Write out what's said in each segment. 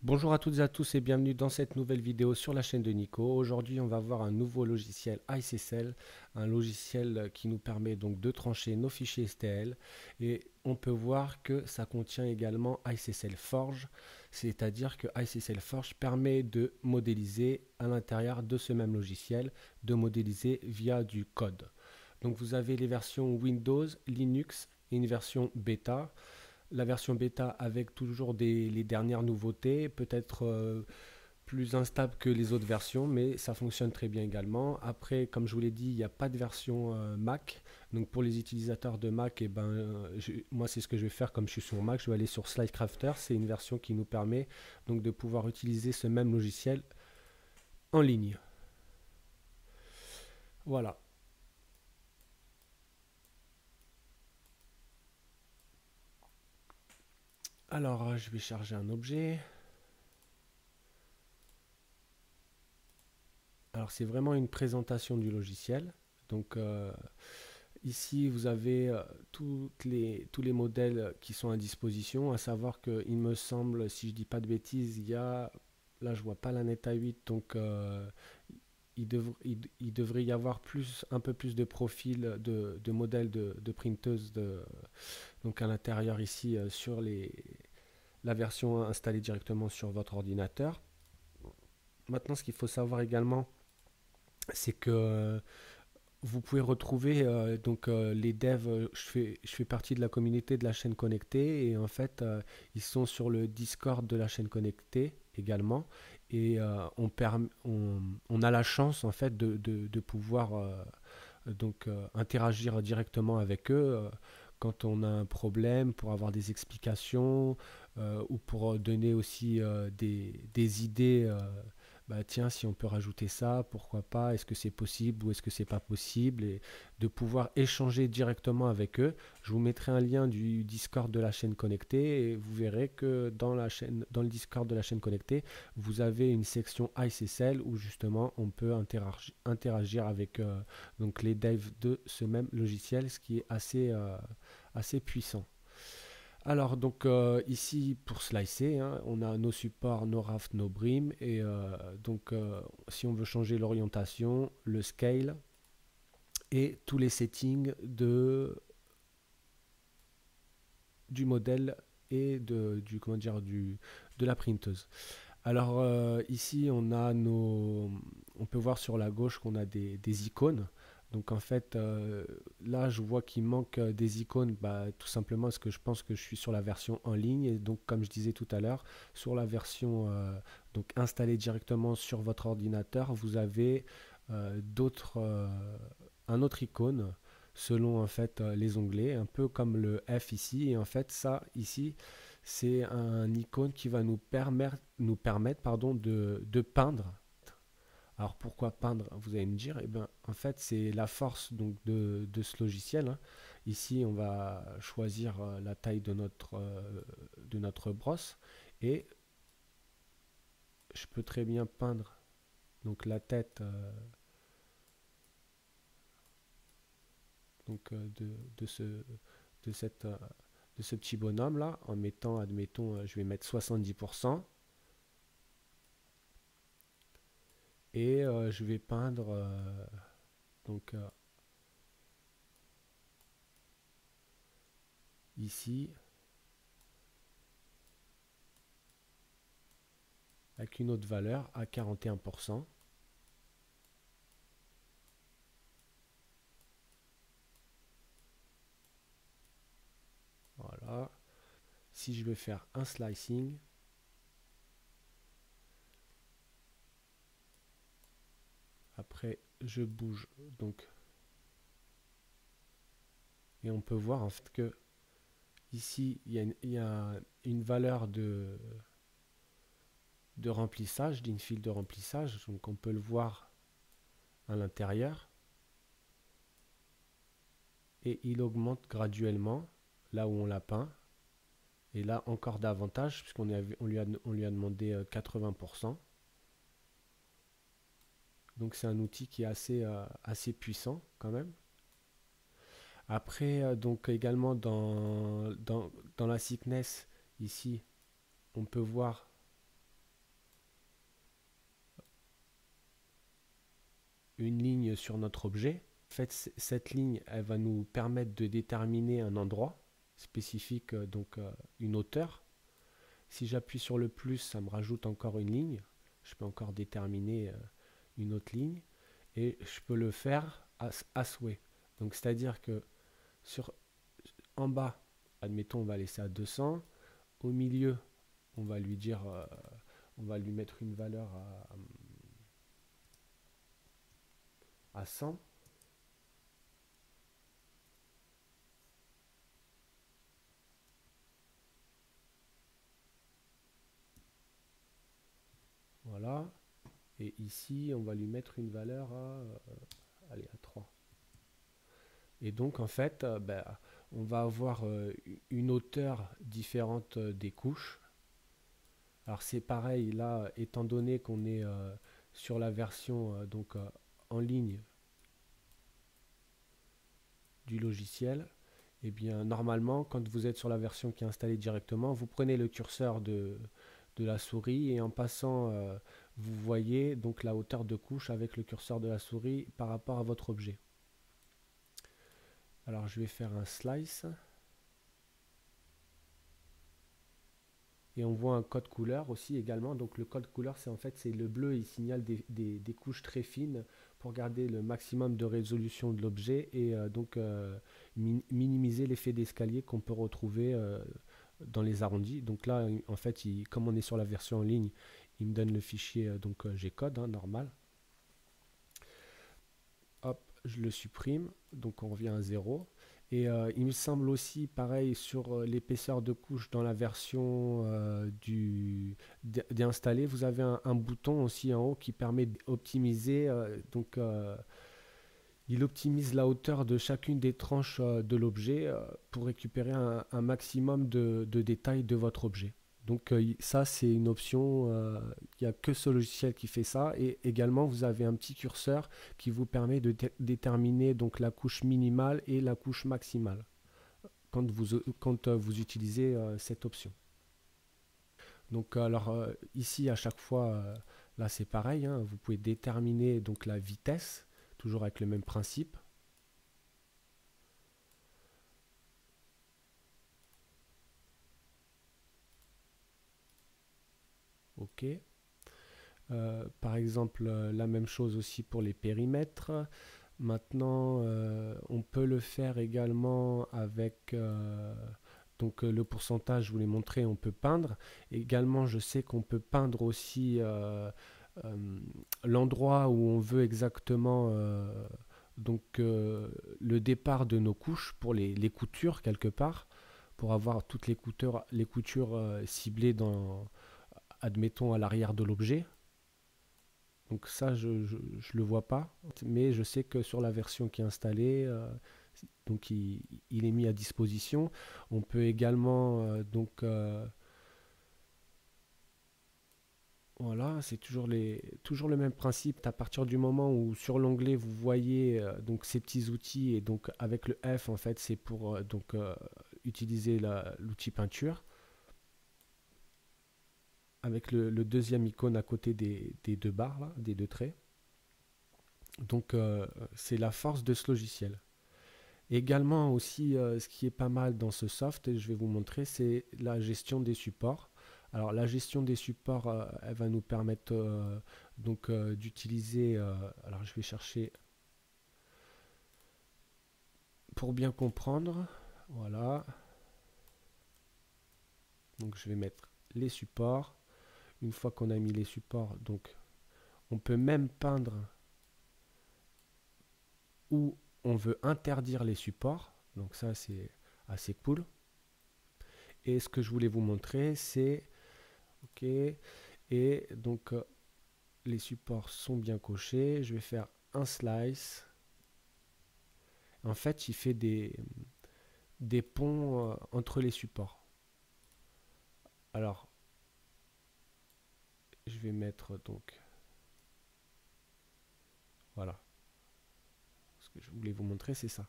Bonjour à toutes et à tous et bienvenue dans cette nouvelle vidéo sur la chaîne de Nico. Aujourd'hui, on va voir un nouveau logiciel IceSL, un logiciel qui nous permet donc de trancher nos fichiers STL et on peut voir que ça contient également IceSL Forge, c'est-à-dire que IceSL Forge permet de modéliser à l'intérieur de ce même logiciel, de modéliser via du code. Donc vous avez les versions Windows, Linux et une version bêta. La version bêta avec toujours les dernières nouveautés, peut-être plus instable que les autres versions, mais ça fonctionne très bien également. Après, comme je vous l'ai dit, il n'y a pas de version Mac. Donc pour les utilisateurs de Mac, moi c'est ce que je vais faire comme je suis sur Mac. Je vais aller sur Slidecrafter. C'est une version qui nous permet donc de pouvoir utiliser ce même logiciel en ligne. Voilà. Alors je vais charger un objet. Alors c'est vraiment une présentation du logiciel. Donc ici, vous avez tous les modèles qui sont à disposition, à savoir qu'il me semble, si je dis pas de bêtises, là je vois pas la Neta 8, donc il devrait y avoir un peu plus de profils de modèles de printeuses donc à l'intérieur ici sur la version installée directement sur votre ordinateur. Maintenant, ce qu'il faut savoir également, c'est que vous pouvez retrouver les devs. Je fais partie de la communauté de la chaîne connectée et en fait, ils sont sur le Discord de la chaîne connectée également. Et on a la chance en fait de pouvoir interagir directement avec eux quand on a un problème, pour avoir des explications ou pour donner aussi des idées. Bah tiens, si on peut rajouter ça, pourquoi pas, est-ce que c'est possible ou est-ce que c'est pas possible, et de pouvoir échanger directement avec eux. Je vous mettrai un lien du Discord de la chaîne connectée et vous verrez que dans le Discord de la chaîne connectée, vous avez une section ICSL où justement on peut interagir avec donc les devs de ce même logiciel, ce qui est assez puissant. Alors donc ici pour slicer, hein, on a nos supports, nos rafts, nos brimes et si on veut changer l'orientation, le scale et tous les settings du modèle et de la printeuse. Alors ici on peut voir sur la gauche qu'on a des icônes. Donc en fait là je vois qu'il manque des icônes, bah, tout simplement parce que je pense que je suis sur la version en ligne et donc comme je disais tout à l'heure, sur la version donc installée directement sur votre ordinateur, vous avez un autre icône selon en fait les onglets, un peu comme le F ici. Et en fait ça ici c'est un icône qui va nous permettre pardon, de peindre. Alors pourquoi peindre, vous allez me dire? Eh ben, en fait, c'est la force donc, de ce logiciel, hein. Ici, on va choisir la taille de notre brosse et je peux très bien peindre donc, la tête donc, de, cette, de ce petit bonhomme là en mettant, admettons, je vais mettre 70% et je vais peindre donc ici avec une autre valeur à 41%. Voilà. Si je vais faire un slicing, après je bouge donc et on peut voir en fait que ici il y a une valeur de remplissage, d'infill de remplissage, donc on peut le voir à l'intérieur et il augmente graduellement là où on l'a peint et là encore davantage on lui a demandé 80%. Donc c'est un outil qui est assez puissant quand même. Après, donc également dans la thickness, ici, on peut voir. une ligne sur notre objet. En fait, cette ligne, elle va nous permettre de déterminer un endroit spécifique, une hauteur. Si j'appuie sur le plus, ça me rajoute encore une ligne. Je peux encore déterminer une autre ligne. Et je peux le faire à souhait. Donc, c'est-à-dire que en bas, admettons, on va laisser à 200. Au milieu, on va lui dire, on va lui mettre une valeur à 100. Voilà. Et ici, on va lui mettre une valeur allez, à 3. Et donc, en fait, on va avoir une hauteur différente des couches. Alors, c'est pareil, là, étant donné qu'on est sur la version en ligne du logiciel, eh bien, normalement, quand vous êtes sur la version qui est installée directement, vous prenez le curseur de la souris et en passant, vous voyez donc la hauteur de couche avec le curseur de la souris par rapport à votre objet. Alors je vais faire un slice et on voit un code couleur aussi également. Donc le code couleur, c'est en fait c'est le bleu, il signale des couches très fines pour garder le maximum de résolution de l'objet et minimiser l'effet d'escalier qu'on peut retrouver dans les arrondis. Donc là, en fait, comme on est sur la version en ligne, il me donne le fichier G-code, normal. Hop, je le supprime, donc on revient à 0. Et il me semble aussi, pareil, sur l'épaisseur de couche dans la version d'installer, vous avez un bouton aussi en haut qui permet d'optimiser. Il optimise la hauteur de chacune des tranches de l'objet pour récupérer un maximum de détails de votre objet. Donc ça, c'est une option, il n'y a que ce logiciel qui fait ça. Et également, vous avez un petit curseur qui vous permet de déterminer donc, la couche minimale et la couche maximale quand vous utilisez cette option. Donc alors ici, à chaque fois, là c'est pareil, vous pouvez déterminer donc, la vitesse, toujours avec le même principe. OK. Par exemple, la même chose aussi pour les périmètres. Maintenant, on peut le faire également avec le pourcentage, je vous l'ai montré, on peut peindre. Également, je sais qu'on peut peindre aussi l'endroit où on veut exactement le départ de nos couches pour les coutures quelque part, pour avoir toutes les coutures ciblées admettons, à l'arrière de l'objet. Donc ça, je ne le vois pas, mais je sais que sur la version qui est installée, il est mis à disposition. On peut également, voilà, c'est toujours le même principe. À partir du moment où sur l'onglet, vous voyez ces petits outils, et donc avec le F, en fait, c'est pour utiliser l'outil peinture. Avec le deuxième icône à côté des deux barres, là, des deux traits. Donc c'est la force de ce logiciel. Également aussi, ce qui est pas mal dans ce soft, et je vais vous montrer, c'est la gestion des supports. Alors la gestion des supports, elle va nous permettre d'utiliser, alors je vais chercher pour bien comprendre, voilà. Donc je vais mettre les supports. Une fois qu'on a mis les supports, donc on peut même peindre où on veut interdire les supports. Donc ça, c'est assez cool. Et ce que je voulais vous montrer, c'est... OK. Et donc, les supports sont bien cochés. Je vais faire un slice. En fait, il fait des ponts entre les supports. Alors, je vais mettre donc... Voilà. Ce que je voulais vous montrer, c'est ça.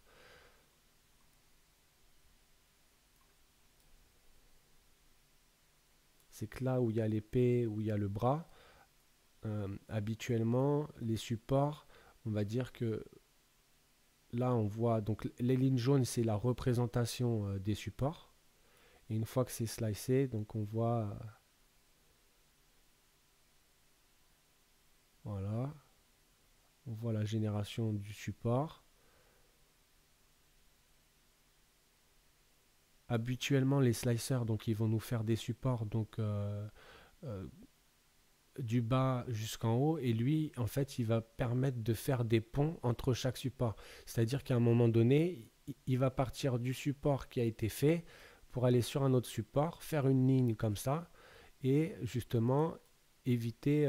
C'est que là où il y a l'épée, où il y a le bras, habituellement, les supports on va dire que là, on voit, donc les lignes jaunes, c'est la représentation des supports. Et une fois que c'est slicé, donc on voit, voilà, on voit la génération du support. Habituellement, les slicers, donc ils vont nous faire des supports, donc euh, du bas jusqu'en haut, et lui, en fait, il va permettre de faire des ponts entre chaque support. C'est-à-dire qu'à un moment donné, il va partir du support qui a été fait pour aller sur un autre support, faire une ligne comme ça, et justement éviter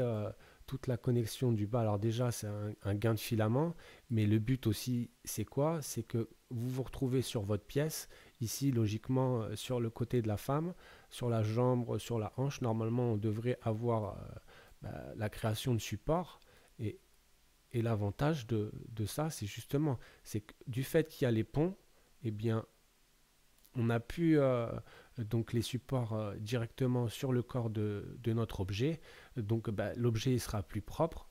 toute la connexion du bas. Alors déjà, c'est un gain de filament, mais le but aussi, c'est quoi? C'est que vous vous retrouvez sur votre pièce, ici, logiquement, sur le côté de la femme, sur la jambe, sur la hanche, normalement, on devrait avoir la création de support. Et, et l'avantage de ça, c'est justement, c'est que du fait qu'il y a les ponts, eh bien, on a pu donc les supports directement sur le corps de notre objet. Donc l'objet sera plus propre.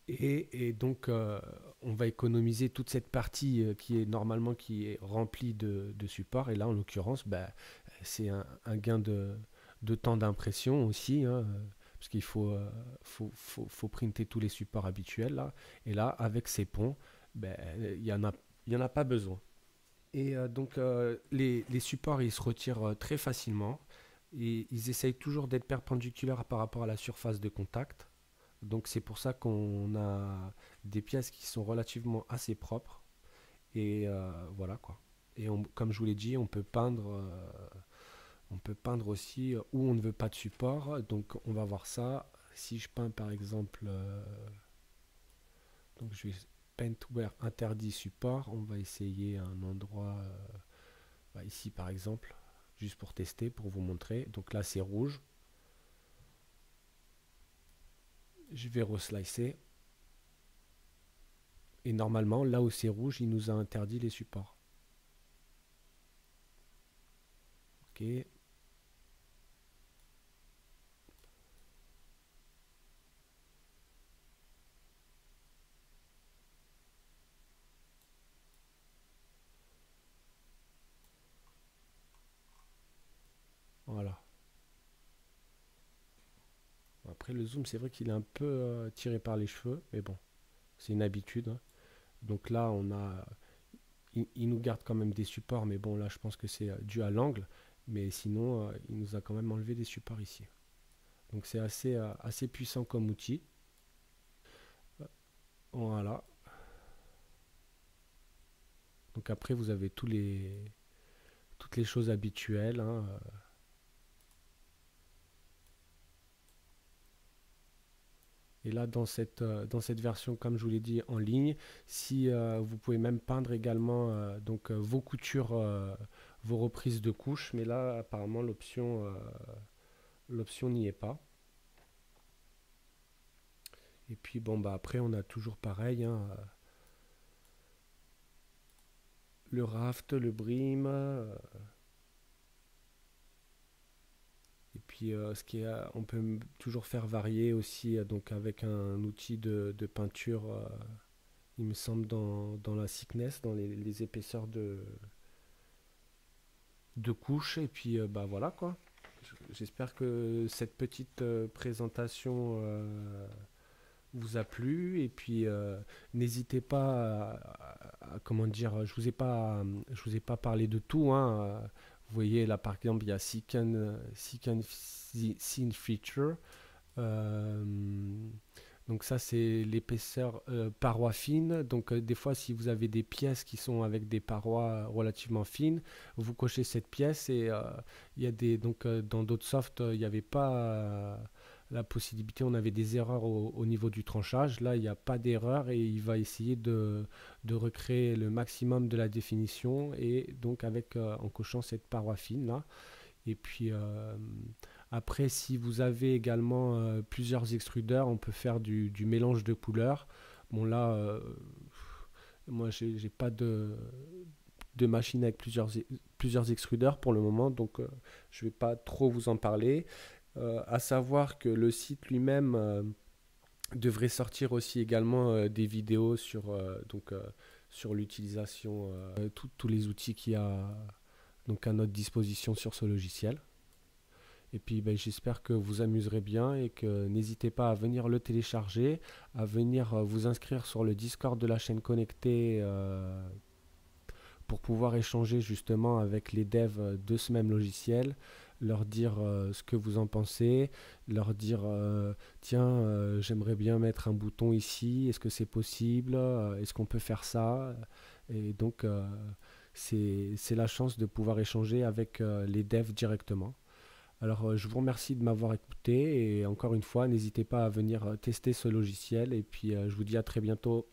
Et donc on va économiser toute cette partie qui est normalement qui est remplie de supports. Et là, en l'occurrence, c'est un gain de temps d'impression aussi, hein, parce qu'il faut printer tous les supports habituels là. Et là, avec ces ponts, il y en a pas besoin. Et donc les supports, ils se retirent très facilement. Et ils essayent toujours d'être perpendiculaires par rapport à la surface de contact. Donc c'est pour ça qu'on a des pièces qui sont relativement assez propres. Et voilà quoi. Et comme je vous l'ai dit, on peut peindre aussi où on ne veut pas de support. Donc on va voir ça. Si je peins par exemple, donc je vais Paintware interdit support. On va essayer un endroit ici par exemple, juste pour tester, pour vous montrer. Donc là c'est rouge. Je vais reslicer. Et normalement, là où c'est rouge, il nous a interdit les supports. Ok. Voilà. Après, le zoom, c'est vrai qu'il est un peu tiré par les cheveux, mais bon, c'est une habitude, hein. Donc là, il nous garde quand même des supports, mais bon, là, je pense que c'est dû à l'angle. Mais sinon, il nous a quand même enlevé des supports ici. Donc c'est assez puissant comme outil. Voilà. Donc après, vous avez toutes les choses habituelles, hein. Et là, dans cette version, comme je vous l'ai dit, en ligne, si vous pouvez même peindre également vos coutures, vos reprises de couches, mais là, apparemment, l'option n'y est pas. Et puis, bon, bah après, on a toujours pareil, hein, le raft, le brim, et puis, on peut toujours faire varier aussi, donc avec un outil de peinture, il me semble, dans la thickness, dans les épaisseurs de couches. Et puis, bah voilà quoi. J'espère que cette petite présentation vous a plu. Et puis, n'hésitez pas comment dire, je vous ai pas parlé de tout, hein. Vous voyez là, par exemple, il y a Secant Scene Feature. Euh, donc ça, c'est l'épaisseur paroi fine. Donc des fois, si vous avez des pièces qui sont avec des parois relativement fines, vous cochez cette pièce. Et il y a dans d'autres softs, il n'y avait pas la possibilité, on avait des erreurs au niveau du tranchage. Là, il n'y a pas d'erreur, et il va essayer de recréer le maximum de la définition, et donc en cochant cette paroi fine là. Et puis après, si vous avez également plusieurs extrudeurs, on peut faire du mélange de couleurs. Bon là, moi j'ai pas de machine avec plusieurs extrudeurs pour le moment, donc je vais pas trop vous en parler. À savoir que le site lui-même devrait sortir aussi également des vidéos sur l'utilisation, tous les outils qu'il y a donc à notre disposition sur ce logiciel. Et puis ben, j'espère que vous amuserez bien et que n'hésitez pas à venir le télécharger, à venir vous inscrire sur le Discord de la chaîne connectée pour pouvoir échanger justement avec les devs de ce même logiciel, leur dire ce que vous en pensez, leur dire tiens, j'aimerais bien mettre un bouton ici, est-ce que c'est possible, est-ce qu'on peut faire ça? Et donc c'est la chance de pouvoir échanger avec les devs directement. Alors je vous remercie de m'avoir écouté et encore une fois, n'hésitez pas à venir tester ce logiciel et puis je vous dis à très bientôt.